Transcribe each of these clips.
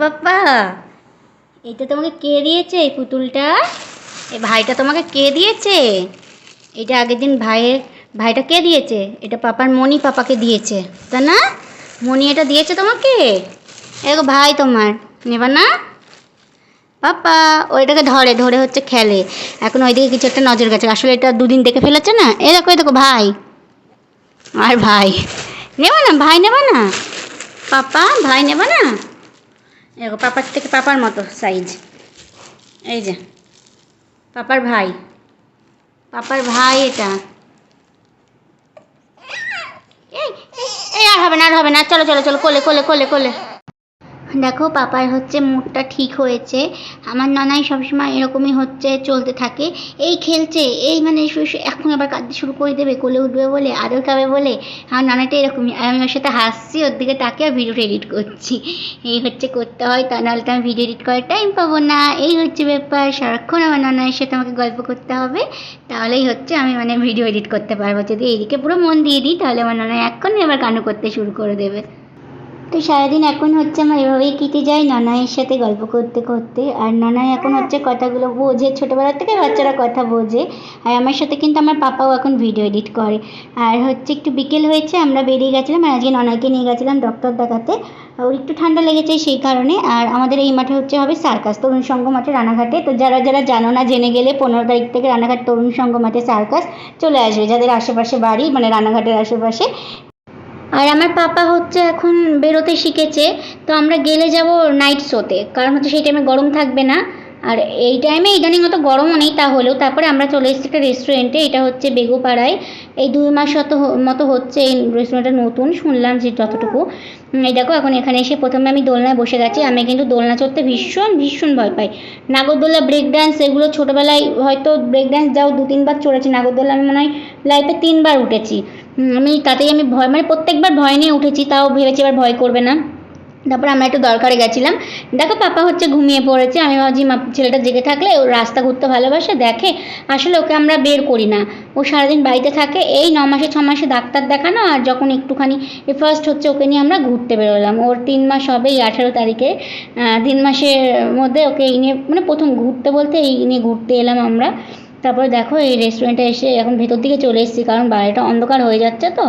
পাপ্পা, এটা তোমাকে কে দিয়েছে? এই পুতুলটা, এই ভাইটা তোমাকে কে দিয়েছে? এটা আগের দিন ভাইটা কে দিয়েছে? এটা পাপার মনি পাপাকে দিয়েছে, তা না? মনি এটা দিয়েছে তোমাকে। এগো ভাই তোমার নেবা না? পাপা ওইটাকে ধরে ধরে হচ্ছে খেলে। এখন ওইদিকে কিছু একটা নজর গেছে, আসলে এটা দুদিন দেখে ফেলেছে না। এই দেখো ভাই আর ভাই নেবা না? ভাই নেবা না? পাপা ভাই নেবা না? দেখো পাপার থেকে পাপার মতো সাইজ। এই যে পাপার ভাই, পাপার ভাই এটা। এই এই আর হবে না, আর হবে না, চলো চলো চলো, কোলে কোলে কোলে কোলে। দেখো পাপার হচ্ছে মুডটা ঠিক হয়েছে। আমার ননাই সবসময় এরকমই হচ্ছে, চলতে থাকে। এই খেলছে, এই মানে এখন আবার কাঁদতে শুরু করে দেবে, কোলে উঠবে বলে, আদর খাবে বলে। আমার ননাইটা এরকমই, আর আমি ওর সাথে হাসছি, ওর দিকে তাকে আর ভিডিওটা এডিট করছি। এই হচ্ছে করতে হয়, তা নাহলে তো আমি ভিডিও এডিট করার টাইম পাবো না। এই হচ্ছে ব্যাপার, সারাক্ষণ আমার ননাইয়ের সাথে আমাকে গল্প করতে হবে, তাহলেই হচ্ছে আমি মানে ভিডিও এডিট করতে পারবো। যদি এইদিকে পুরো মন দিয়ে দিই তাহলে আমার ননাই এক্ষুনি আবার কান্না করতে শুরু করে দেবে। তো সারাদিন এখন হচ্ছে আমার এভাবেই কেটে যায় ননাইয়ের সাথে গল্প করতে করতে। আর ননাই এখন হচ্ছে কথাগুলো বোঝে, ছোটোবেলার থেকে বাচ্চারা কথা বোঝে। আর আমার সাথে কিন্তু আমার পাপাও এখন ভিডিও এডিট করে। আর হচ্ছে একটু বিকেল হয়েছে, আমরা বেরিয়ে গেছিলাম, আর আজকে ননাইকে নিয়ে গেছিলাম ডক্টর দেখাতে। ওর একটু ঠান্ডা লেগেছে সেই কারণে। আর আমাদের এই মাঠে হচ্ছে হবে সার্কাস, তরুণ সংঘ মাঠে, রানাঘাটে। তো যারা যারা জানো না, জেনে গেলে 15 তারিখ থেকে রানাঘাট তরুণ সংঘ মাঠে সার্কাস চলে আসবে, যাদের আশেপাশে বাড়ি, মানে রানাঘাটের আশেপাশে। আর আমার পাপা হচ্ছে এখন বেরোতে শিখেছে। তো আমরা গেলে যাব নাইট শোতে, কারণ হচ্ছে সেই টাইমে গরম থাকবে না। আর এই টাইমে ইদানিং অত গরমও নেই, তাহলেও তারপরে আমরা চলে এসেছি একটা রেস্টুরেন্টে। এটা হচ্ছে বেগুপাড়ায়। এই 2 মাস মতো হচ্ছে এই রেস্টুরেন্টটা নতুন, শুনলাম যে যতটুকু। এই দেখো এখন এখানে এসে প্রথমে আমি দোলনায় বসে গেছি। আমি কিন্তু দোলনা চড়তে ভীষণ ভীষণ ভয় পাই। নাগরদোলা, ব্রেক ডান্স, এগুলো ছোটোবেলায় হয়তো ব্রেক ডান্স যাও 2-3 বার চড়েছি। নাগরদোলা আমি মনে হয় লাইফে 3 বার উঠেছি। তাতেই আমি ভয়, মানে প্রত্যেকবার ভয় নিয়ে উঠেছি, তাও ভেবেছি এবার ভয় করবে না। তারপর আমরা একটু দরকারে গেছিলাম। দেখো পাপা হচ্ছে ঘুমিয়ে পড়েছে। আমি ভাবছি ছেলেটা জেগে থাকলে ও রাস্তা ঘুরতে ভালোবাসে, দেখে। আসলে ওকে আমরা বের করি না, ও সারাদিন বাড়িতে থাকে। এই 9 মাসে 6 মাসে ডাক্তার দেখানো, আর যখন একটুখানি ফার্স্ট হচ্ছে ওকে নিয়ে আমরা ঘুরতে বেরোলাম। ওর 3 মাস হবে এই 18 তারিখে। 3 মাসের মধ্যে ওকে এই নিয়ে, মানে প্রথম ঘুরতে বলতে এই নিয়ে ঘুরতে এলাম আমরা। তারপরে দেখো এই রেস্টুরেন্টে এসে এখন ভেতর দিকে চলে এসেছি, কারণ বাইরেটা অন্ধকার হয়ে যাচ্ছে। তো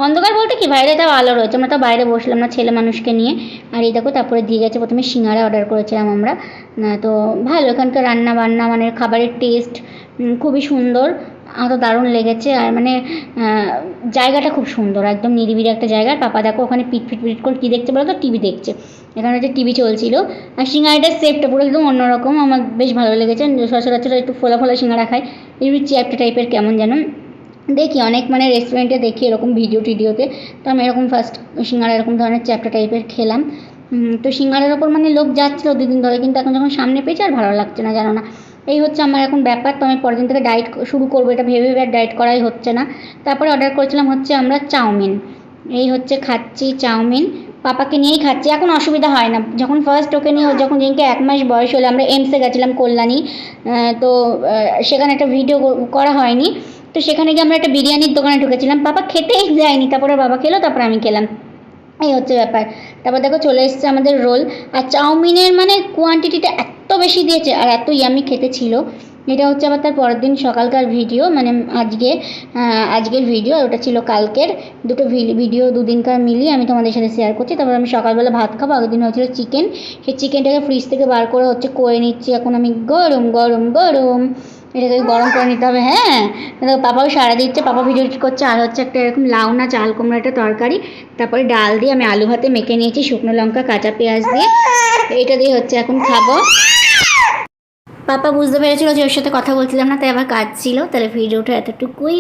অন্ধকার বলতে কি, বাইরে তাও আলো রয়েছে, আমরা তো বাইরে বসলাম না ছেলে মানুষকে নিয়ে। আর এই দেখো তারপরে দিয়ে গেছে, প্রথমে সিঙ্গারা অর্ডার করেছিলাম আমরা। তো ভালো, এখানকার রান্না বান্না মানে খাবারের টেস্ট খুবই সুন্দর, আমার তো দারুণ লেগেছে। আর মানে জায়গাটা খুব সুন্দর, একদম নিরিবিলি একটা জায়গা। পাপা দেখো ওখানে পিট পিট পিট করে কী দেখছে বলো তো? টিভি দেখছে। এখানে হচ্ছে টিভি চলছিল। আর সিঙ্গারাটার শেপটা পুরো একদম অন্যরকম, আমার বেশ ভালো লেগেছে। সচরাচর একটু ফোলা ফোলা সিঙ্গারা খাই, একটু চ্যাপ্টা টাইপের কেমন যেন দেখি, অনেক মানে রেস্টুরেন্টে দেখি এরকম ভিডিওতে। তো আমি এরকম ফার্স্ট সিঙ্গারা এরকম ধরনের চ্যাপ্টা টাইপের খেলাম। তো সিঙ্গারার ওপর মানে লোক যাচ্ছিলো 2 দিন ধরে, কিন্তু এখন যখন সামনে পেয়েছি আর ভালো লাগছে না, জানো না। এই হচ্ছে আমার এখন ব্যাপার। তো আমি পরের দিন থেকে ডায়েট শুরু করবো, এটা ভেবে ভেবে আর ডায়েট করাই হচ্ছে না। তারপরে অর্ডার করেছিলাম হচ্ছে আমরা চাউমিন। এই হচ্ছে খাচ্ছি চাউমিন, পাপাকে নিয়েই খাচ্ছি, এখন অসুবিধা হয় না। যখন ফার্স্ট ওকে নিয়ে, যখন যেদিনকে 1 মাস বয়স হলো, আমরা এমসে গেছিলাম কল্যাণী। তো সেখানে একটা ভিডিও করা হয়নি। তো সেখানে গিয়ে আমরা একটা বিরিয়ানির দোকানে ঢুকেছিলাম, পাপা খেতেই যায়নি, তারপরে বাবা খেলো, তারপরে আমি খেলাম। এই হচ্ছে ব্যাপার। তারপর দেখো চলে এসছে আমাদের রোল। আর চাউমিনের মানে কোয়ান্টিটিটা এত বেশি দিয়েছে, আর এত ইয়ামি খেতে ছিল। এটা হচ্ছে আবার তার পরের দিন সকালকার ভিডিও, মানে আজকের ভিডিও, আর ওটা ছিল কালকের। দুটো ভিডিও 2 দিনকার মিলিয়ে আমি তোমাদের সাথে শেয়ার করছি। তারপর আমি সকালবেলা ভাত খাবো, আগের দিন হয়েছিল চিকেন। সেই চিকেনটাকে ফ্রিজ থেকে বার করে হচ্ছে করে নিচ্ছি এখন আমি, গরম গরম গরম। এটাকে গরম করে নিতে হবে। হ্যাঁ, পাপাও সারা দিচ্ছে, পাপা ভিডিও এডিট করছে। আর হচ্ছে একটা এরকম লাউ না চাল কুমড়ো একটা তরকারি, তারপরে ডাল দিয়ে আমি আলু ভাতে মেখে নিয়েছি, শুকনো লঙ্কা কাঁচা পেঁয়াজ দিয়ে। এটা দিয়ে হচ্ছে এখন খাবো। পাপা বুঝতে পেরেছিল যে ওর সাথে কথা বলছিলাম না, তাই আবার কাজ ছিল। তাহলে ভিডিওটা এতটুকুই।